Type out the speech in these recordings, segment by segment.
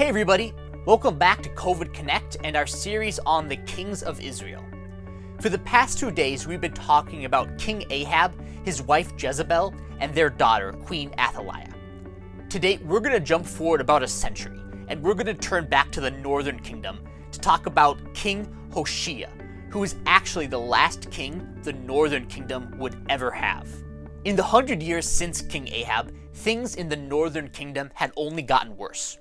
Hey everybody, welcome back to COVID Connect and our series on the kings of Israel. For the past 2 days, we've been talking about King Ahab, his wife Jezebel, and their daughter, Queen Athaliah. Today, we're going to jump forward about a century, and we're going to turn back to the northern kingdom to talk about King Hoshea, who is actually the last king the northern kingdom would ever have. In the 100 years since King Ahab, things in the northern kingdom had only gotten worse.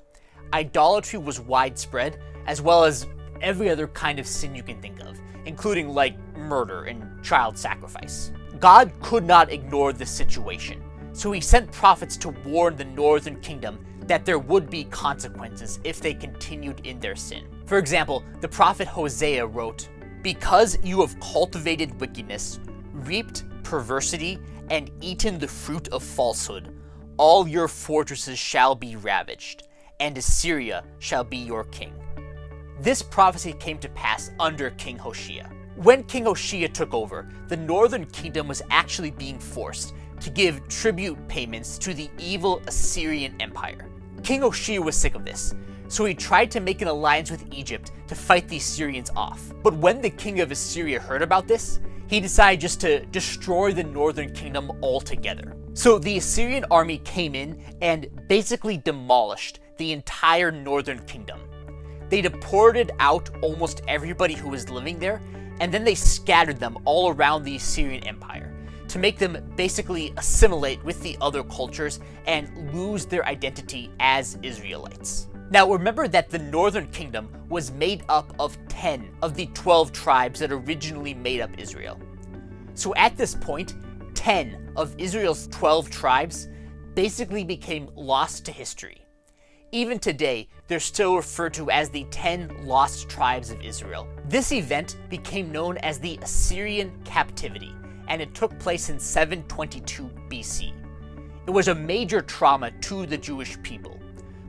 Idolatry was widespread, as well as every other kind of sin you can think of, including like murder and child sacrifice. God could not ignore this situation, so he sent prophets to warn the northern kingdom that there would be consequences if they continued in their sin. For example, the prophet Hoshea wrote, "Because you have cultivated wickedness, reaped perversity, and eaten the fruit of falsehood, all your fortresses shall be ravaged, and Assyria shall be your king." This prophecy came to pass under King Hoshea. When King Hoshea took over, the northern kingdom was actually being forced to give tribute payments to the evil Assyrian Empire. King Hoshea was sick of this, so he tried to make an alliance with Egypt to fight the Assyrians off. But when the king of Assyria heard about this, he decided just to destroy the northern kingdom altogether. So the Assyrian army came in and basically demolished the entire northern kingdom. They deported out almost everybody who was living there, and then they scattered them all around the Assyrian Empire to make them basically assimilate with the other cultures and lose their identity as Israelites. Now remember that the northern kingdom was made up of 10 of the 12 tribes that originally made up Israel. So at this point, 10 of Israel's 12 tribes basically became lost to history. Even today, they're still referred to as the 10 lost tribes of Israel. This event became known as the Assyrian Captivity, and it took place in 722 BC. It was a major trauma to the Jewish people,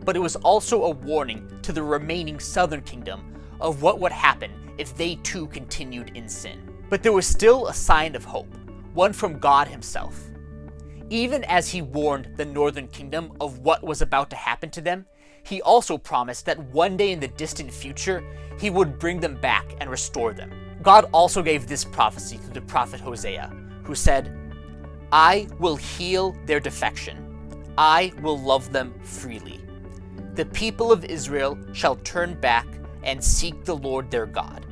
but it was also a warning to the remaining southern kingdom of what would happen if they too continued in sin. But there was still a sign of hope, one from God himself. Even as he warned the northern kingdom of what was about to happen to them, he also promised that one day in the distant future, he would bring them back and restore them. God also gave this prophecy through the prophet Hoshea, who said, "I will heal their defection. I will love them freely. The people of Israel shall turn back and seek the Lord their God.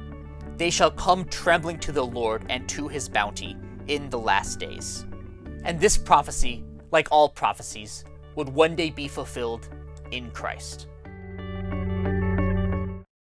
They shall come trembling to the Lord and to his bounty in the last days." And this prophecy, like all prophecies, would one day be fulfilled in Christ.